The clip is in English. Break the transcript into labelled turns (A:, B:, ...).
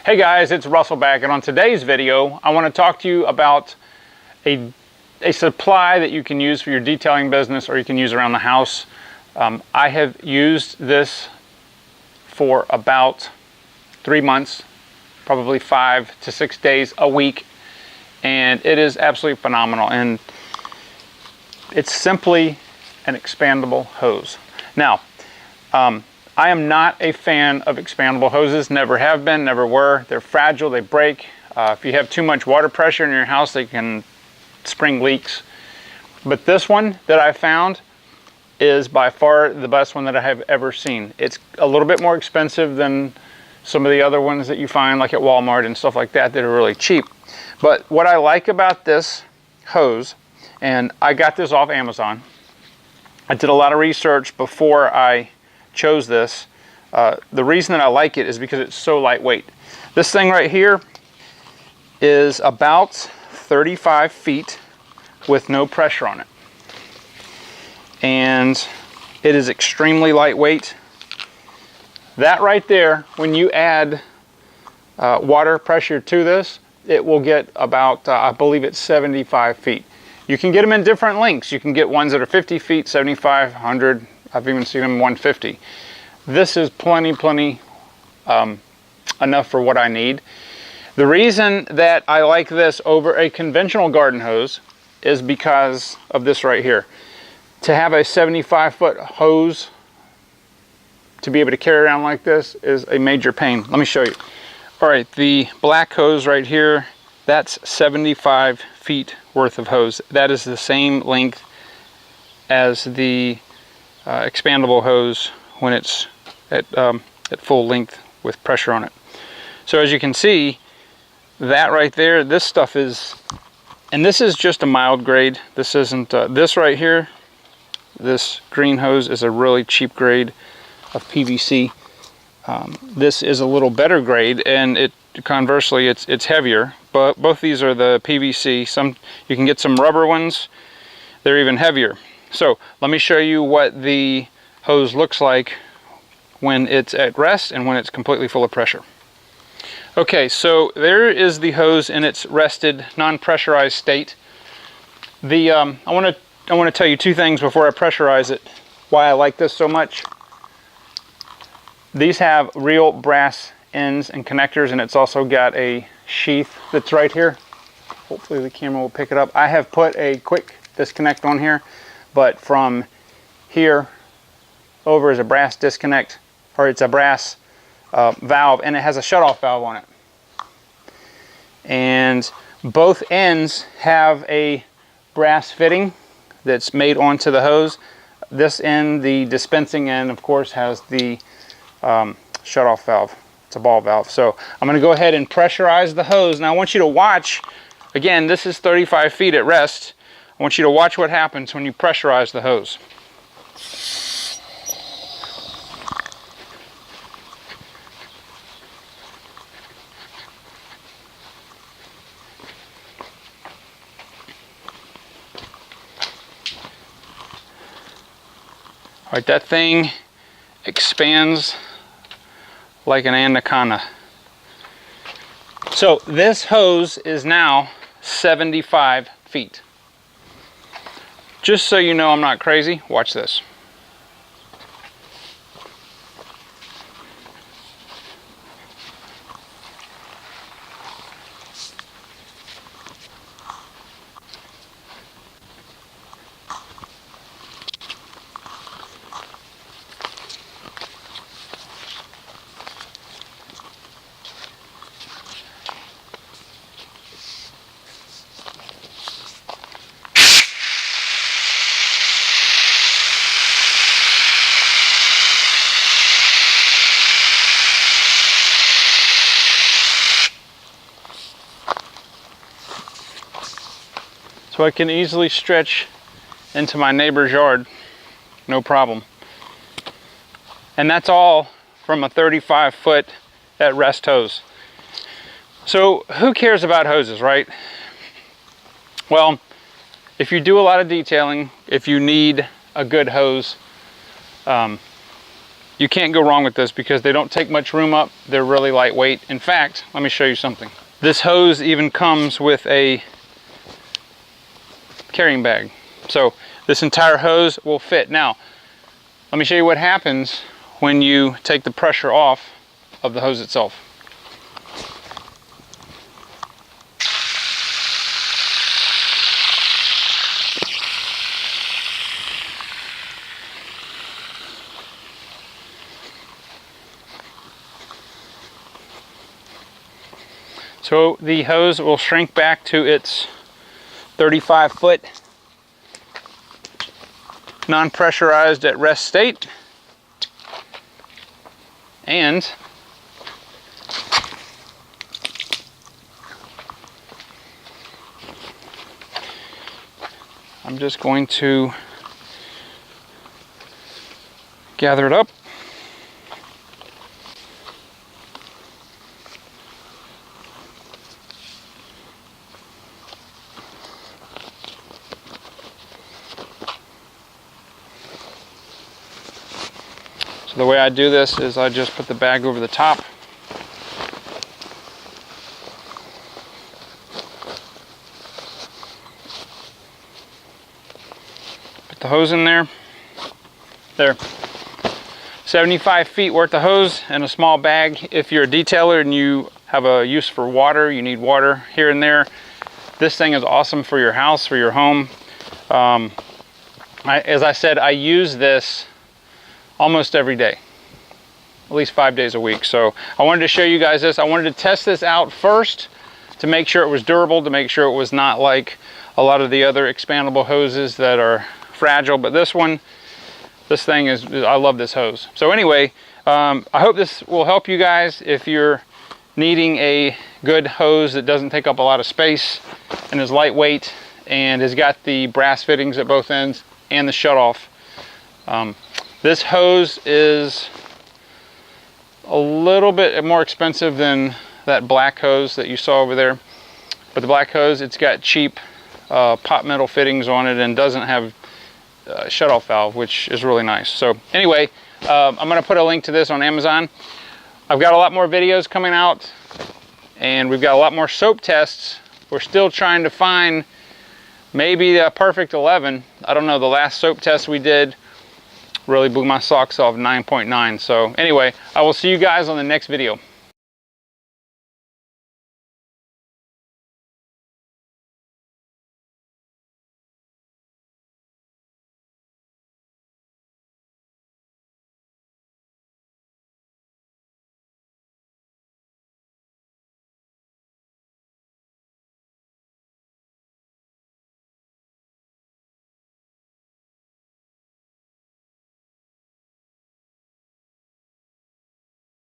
A: Hey guys, it's Russell back, and on today's video I want to talk to you about a supply that you can use for your detailing business or you can use around the house. I have used this for about 3 months, probably 5 to 6 days a week, and it is absolutely phenomenal. And it's simply an expandable hose. Now, I am not a fan of expandable hoses, never have been, never were. They're fragile, they break. If you have too much water pressure in your house, they can spring leaks. But this one that I found is by far the best one that I have ever seen. It's a little bit more expensive than some of the other ones that you find like at Walmart and stuff like that are really cheap. But what I like about this hose, and I got this off Amazon. I did a lot of research before I chose this. The reason that I like it is because it's so lightweight. This thing right here is about 35 feet with no pressure on it. And it is extremely lightweight. That right there, when you add water pressure to this, it will get about, I believe it's 75 feet. You can get them in different lengths. You can get ones that are 50 feet, 75, 100. I've even seen them 150. This is plenty enough for what I need. The reason that I like this over a conventional garden hose is because of this right here. To have a 75-foot hose to be able to carry around like this is a major pain. Let me show you. All right, the black hose right here, that's 75 feet worth of hose. That is the same length as the expandable hose when it's at full length with pressure on it. So as you can see, that right there, this stuff is, and this is just a mild grade. This isn't, this right here, this green hose is a really cheap grade of PVC. This is a little better grade, and conversely it's heavier, but both these are the PVC. You can get some rubber ones, they're even heavier. So let me show you what the hose looks like when it's at rest and when it's completely full of pressure. Okay, so there is the hose in its rested, non-pressurized state. I want to tell you two things before I pressurize it, why I like this so much. These have real brass ends and connectors, and it's also got a sheath that's right here. Hopefully the camera will pick it up. I have put a quick disconnect on here, but from here over is a brass disconnect, or it's a brass valve, and it has a shutoff valve on it. And both ends have a brass fitting that's made onto the hose. This end, the dispensing end, of course, has the shutoff valve. It's a ball valve. So I'm going to go ahead and pressurize the hose. Now I want you to watch, again, this is 35 feet at rest. I want you to watch what happens when you pressurize the hose. All right, that thing expands like an anaconda. So this hose is now 75 feet. Just so you know I'm not crazy, watch this. So I can easily stretch into my neighbor's yard, no problem. And that's all from a 35-foot at rest hose. So who cares about hoses, right? Well, if you do a lot of detailing, if you need a good hose, you can't go wrong with this because they don't take much room up. They're really lightweight. In fact, let me show you something. This hose even comes with a carrying bag. So this entire hose will fit. Now, let me show you what happens when you take the pressure off of the hose itself. So the hose will shrink back to its 35-foot non-pressurized at rest state, and I'm just going to gather it up. So the way I do this is I just put the bag over the top. Put the hose in there. There. 75 feet worth of hose in a small bag. If you're a detailer and you have a use for water, you need water here and there, this thing is awesome for your house, for your home. As I said, I use this almost every day, at least 5 days a week. So I wanted to show you guys this. I wanted to test this out first to make sure it was durable, to make sure it was not like a lot of the other expandable hoses that are fragile. But this one, this thing is, I love this hose. So anyway, I hope this will help you guys if you're needing a good hose that doesn't take up a lot of space and is lightweight and has got the brass fittings at both ends and the shutoff. This hose is a little bit more expensive than that black hose that you saw over there. But the black hose, it's got cheap pot metal fittings on it and doesn't have a shutoff valve, which is really nice. So anyway, I'm going to put a link to this on Amazon. I've got a lot more videos coming out, and we've got a lot more soap tests. We're still trying to find maybe a perfect 11. I don't know, the last soap test we did really blew my socks off, 9.9. So anyway, I will see you guys on the next video.